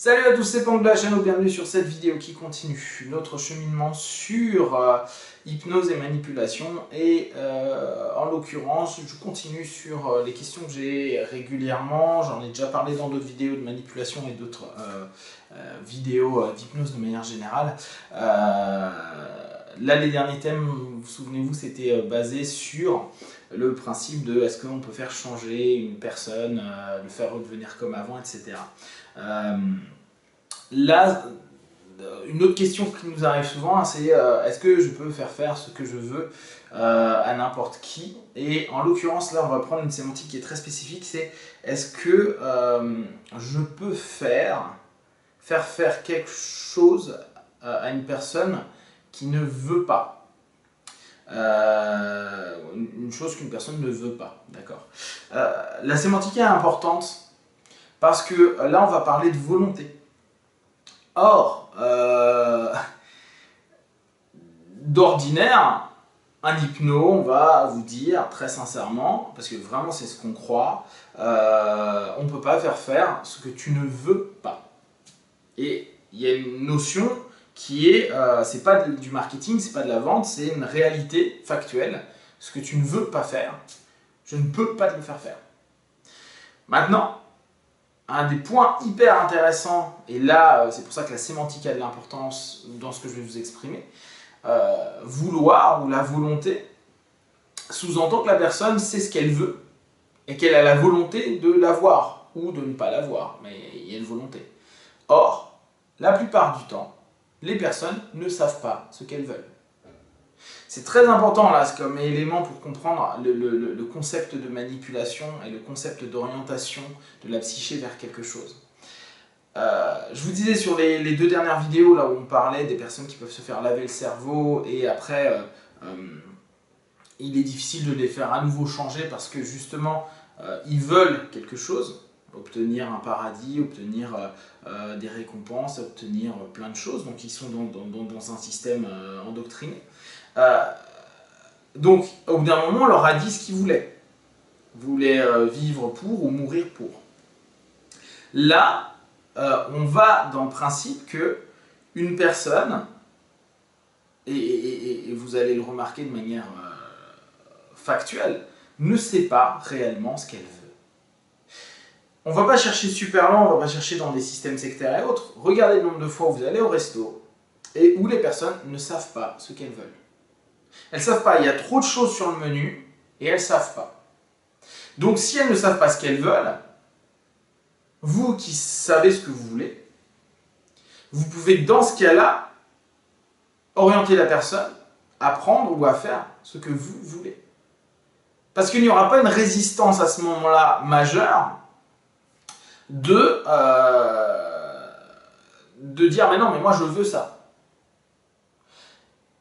Salut à tous, c'est Pang de la chaîne, bienvenue sur cette vidéo qui continue notre cheminement sur hypnose et manipulation et en l'occurrence je continue sur les questions que j'ai régulièrement. J'en ai déjà parlé dans d'autres vidéos de manipulation et d'autres vidéos d'hypnose de manière générale. Là les derniers thèmes, vous souvenez-vous, c'était basé sur le principe de est-ce qu'on peut faire changer une personne, le faire redevenir comme avant, etc. Là, une autre question qui nous arrive souvent, c'est est-ce que je peux faire ce que je veux à n'importe qui? Et en l'occurrence, là, on va prendre une sémantique qui est très spécifique, c'est est-ce que je peux faire quelque chose à une personne qui ne veut pas, une chose qu'une personne ne veut pas, d'accord. La sémantique est importante parce que là, on va parler de volonté. Or, d'ordinaire, un hypno, on va vous dire très sincèrement, parce que vraiment c'est ce qu'on croit, on ne peut pas faire ce que tu ne veux pas. Et il y a une notion qui est, c'est pas du marketing, c'est pas de la vente, c'est une réalité factuelle. Ce que tu ne veux pas faire, je ne peux pas te le faire faire. Maintenant, un des points hyper intéressants, et là c'est pour ça que la sémantique a de l'importance dans ce que je vais vous exprimer, vouloir ou la volonté sous-entend que la personne sait ce qu'elle veut et qu'elle a la volonté de l'avoir ou de ne pas l'avoir, mais il y a une volonté. Or, la plupart du temps, les personnes ne savent pas ce qu'elles veulent. C'est très important là comme élément pour comprendre le concept de manipulation et le concept d'orientation de la psyché vers quelque chose. Je vous disais sur les deux dernières vidéos là où on parlait des personnes qui peuvent se faire laver le cerveau et après il est difficile de les faire à nouveau changer parce que justement ils veulent quelque chose, obtenir un paradis, obtenir des récompenses, obtenir plein de choses, donc ils sont dans un système endoctriné. Donc, au bout d'un moment, on leur a dit ce qu'ils voulaient. Ils voulaient vivre pour ou mourir pour. Là, on va dans le principe que une personne, et vous allez le remarquer de manière factuelle, ne sait pas réellement ce qu'elle veut. On ne va pas chercher super loin, on ne va pas chercher dans des systèmes sectaires et autres. Regardez le nombre de fois où vous allez au resto et où les personnes ne savent pas ce qu'elles veulent. Elles ne savent pas, il y a trop de choses sur le menu et elles ne savent pas. Donc si elles ne savent pas ce qu'elles veulent, vous qui savez ce que vous voulez, vous pouvez dans ce cas-là orienter la personne à prendre ou à faire ce que vous voulez. Parce qu'il n'y aura pas une résistance à ce moment-là majeure de dire mais non mais moi je veux ça.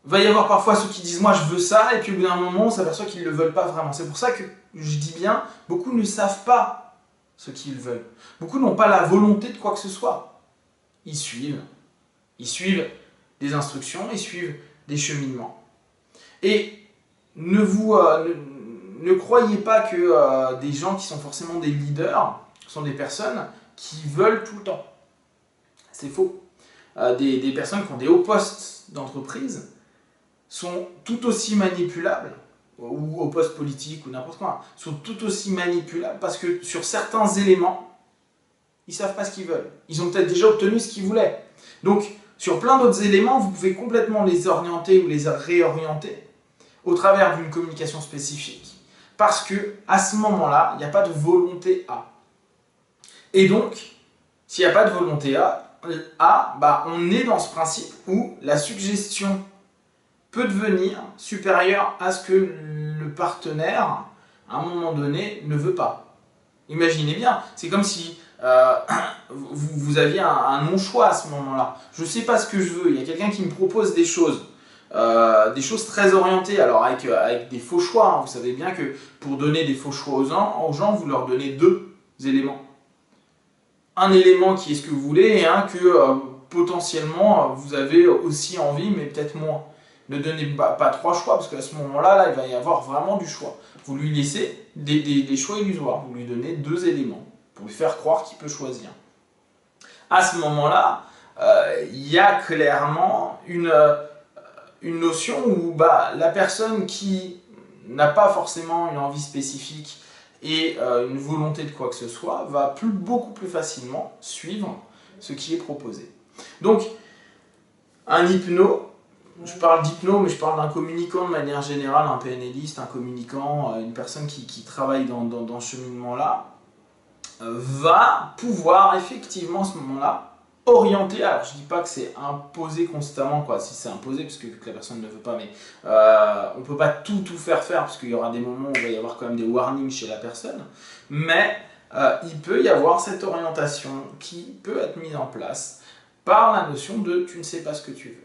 Il va y avoir parfois ceux qui disent moi je veux ça et puis au bout d'un moment on s'aperçoit qu'ils ne le veulent pas vraiment. C'est pour ça que je dis bien, beaucoup ne savent pas ce qu'ils veulent. Beaucoup n'ont pas la volonté de quoi que ce soit. Ils suivent des instructions, ils suivent des cheminements. Et ne croyez pas que des gens qui sont forcément des leaders sont des personnes qui veulent tout le temps. C'est faux. Des personnes qui ont des hauts postes d'entreprise sont tout aussi manipulables, ou au poste politique ou n'importe quoi, sont tout aussi manipulables parce que sur certains éléments, ils ne savent pas ce qu'ils veulent. Ils ont peut-être déjà obtenu ce qu'ils voulaient. Donc, sur plein d'autres éléments, vous pouvez complètement les orienter ou les réorienter au travers d'une communication spécifique. Parce que à ce moment-là, il n'y a pas de volonté A. Et donc, s'il n'y a pas de volonté A, on est dans ce principe où la suggestion peut devenir supérieure à ce que le partenaire, à un moment donné, ne veut pas. Imaginez bien, c'est comme si vous aviez un non-choix à ce moment-là. Je ne sais pas ce que je veux, il y a quelqu'un qui me propose des choses très orientées, alors avec des faux choix. Hein. Vous savez bien que pour donner des faux choix aux gens, vous leur donnez deux éléments. Un élément qui est ce que vous voulez et un que potentiellement vous avez aussi envie, mais peut-être moins. Ne donnez pas trois choix, parce qu'à ce moment-là, il va y avoir vraiment du choix. Vous lui laissez des choix illusoires, vous lui donnez deux éléments, pour lui faire croire qu'il peut choisir. à ce moment-là, il y a clairement une notion où la personne qui n'a pas forcément une envie spécifique et une volonté de quoi que ce soit va beaucoup plus facilement suivre ce qui est proposé. Donc, un hypno, je parle d'hypno, mais je parle d'un communicant de manière générale, un PNListe, un communicant, une personne qui travaille dans ce cheminement-là, va pouvoir effectivement à ce moment-là orienter. Alors je dis pas que c'est imposé constamment, quoi, si c'est imposé, parce que la personne ne veut pas, mais on peut pas tout faire parce qu'il y aura des moments où il va y avoir quand même des warnings chez la personne, mais il peut y avoir cette orientation qui peut être mise en place par la notion de tu ne sais pas ce que tu veux.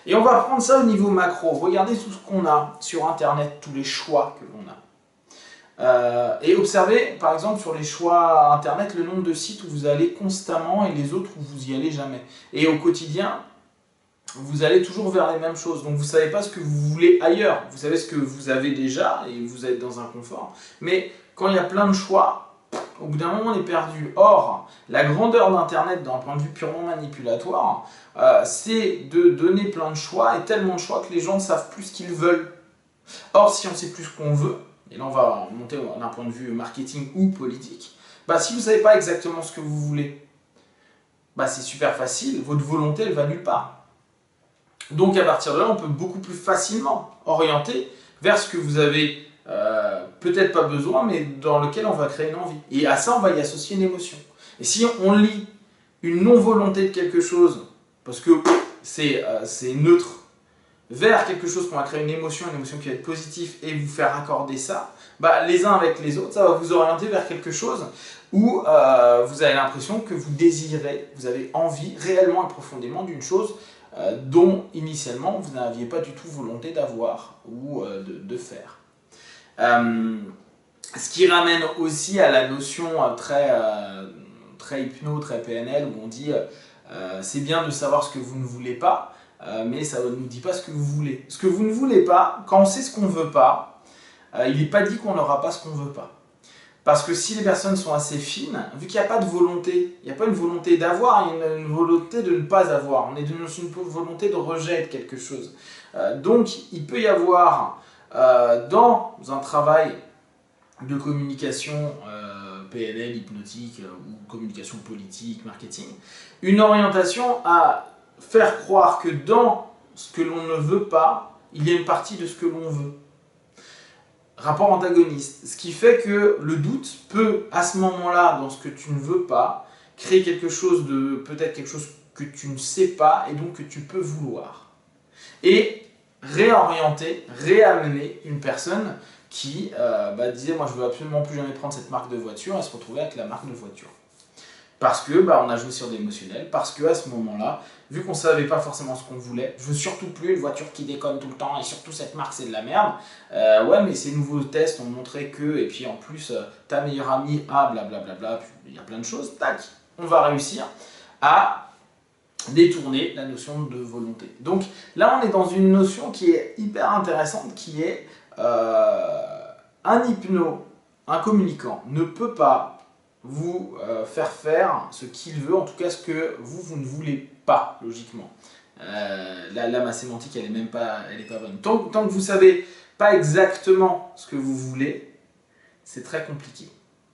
Et on va prendre ça au niveau macro. Regardez tout ce qu'on a sur internet, tous les choix que l'on a. Et observez, par exemple, sur les choix internet, le nombre de sites où vous allez constamment et les autres où vous n'y allez jamais. Et au quotidien, vous allez toujours vers les mêmes choses. Donc vous ne savez pas ce que vous voulez ailleurs. Vous savez ce que vous avez déjà et vous êtes dans un confort. Mais quand il y a plein de choix, au bout d'un moment, on est perdu. Or, la grandeur d'Internet, d'un point de vue purement manipulatoire, c'est de donner plein de choix et tellement de choix que les gens ne savent plus ce qu'ils veulent. Or, si on ne sait plus ce qu'on veut, et là on va monter d'un point de vue marketing ou politique, si vous ne savez pas exactement ce que vous voulez, c'est super facile, votre volonté elle va nulle part. Donc à partir de là, on peut beaucoup plus facilement orienter vers ce que vous avez peut-être pas besoin, mais dans lequel on va créer une envie. Et à ça, on va y associer une émotion. Et si on lit une non-volonté de quelque chose, parce que c'est neutre, vers quelque chose qu'on va créer une émotion qui va être positive et vous faire accorder ça, les uns avec les autres, ça va vous orienter vers quelque chose où vous avez l'impression que vous désirez, vous avez envie réellement et profondément d'une chose dont initialement vous n'aviez pas du tout volonté d'avoir ou de faire. Ce qui ramène aussi à la notion très hypno, très PNL, où on dit c'est bien de savoir ce que vous ne voulez pas, mais ça ne nous dit pas ce que vous voulez. Ce que vous ne voulez pas, quand on sait ce qu'on ne veut pas, il n'est pas dit qu'on n'aura pas ce qu'on ne veut pas. Parce que si les personnes sont assez fines, vu qu'il n'y a pas de volonté, il n'y a pas une volonté d'avoir, il y a une volonté de ne pas avoir. On est dans une volonté de rejet de quelque chose. Donc il peut y avoir dans un travail de communication PNL, hypnotique ou communication politique, marketing, une orientation à faire croire que dans ce que l'on ne veut pas, il y a une partie de ce que l'on veut. Rapport antagoniste. Ce qui fait que le doute peut, à ce moment-là, dans ce que tu ne veux pas, créer quelque chose de, peut-être quelque chose que tu ne sais pas et donc que tu peux vouloir. Et réorienter, réamener une personne qui disait moi je veux absolument plus jamais prendre cette marque de voiture et se retrouver avec la marque de voiture. Parce que on a joué sur l'émotionnel, parce que à ce moment-là, vu qu'on ne savait pas forcément ce qu'on voulait, je veux surtout plus une voiture qui déconne tout le temps et surtout cette marque c'est de la merde. Ouais, mais ces nouveaux tests ont montré que, et puis en plus ta meilleure amie a blablabla, il y a plein de choses, tac, on va réussir à détourner la notion de volonté. Donc là on est dans une notion qui est hyper intéressante, qui est un hypno, un communicant ne peut pas vous faire ce qu'il veut, en tout cas ce que vous ne voulez pas, logiquement. Là, ma sémantique, elle est pas bonne. Tant que vous ne savez pas exactement ce que vous voulez, c'est très compliqué.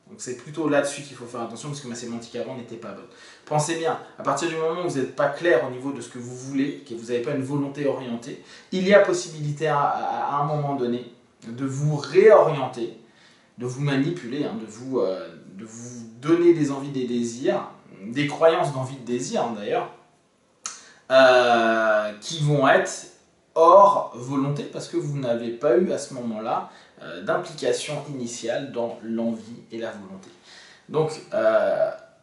Donc c'est plutôt là-dessus qu'il faut faire attention, parce que ma sémantique avant n'était pas bonne. Pensez bien, à partir du moment où vous n'êtes pas clair au niveau de ce que vous voulez, que vous n'avez pas une volonté orientée, il y a possibilité à un moment donné de vous réorienter, de vous manipuler, de vous donner des envies, des désirs, des croyances d'envie de désir d'ailleurs, qui vont être hors volonté parce que vous n'avez pas eu à ce moment-là d'implication initiale dans l'envie et la volonté. Donc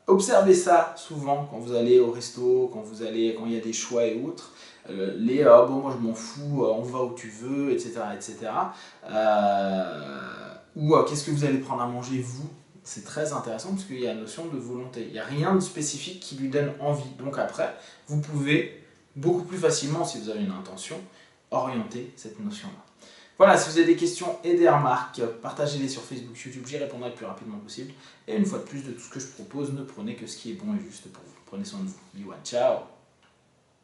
observez ça souvent quand vous allez au resto, quand il y a des choix et autres. Bon moi je m'en fous, on va où tu veux, etc. Ou qu'est-ce que vous allez prendre à manger vous? C'est très intéressant parce qu'il y a la notion de volonté. Il n'y a rien de spécifique qui lui donne envie. Donc après, vous pouvez beaucoup plus facilement, si vous avez une intention, orienter cette notion-là. Voilà, si vous avez des questions et des remarques, partagez-les sur Facebook, YouTube, j'y répondrai le plus rapidement possible. Et une fois de plus, de tout ce que je propose, ne prenez que ce qui est bon et juste pour vous. Prenez soin de vous. Yuan, ciao.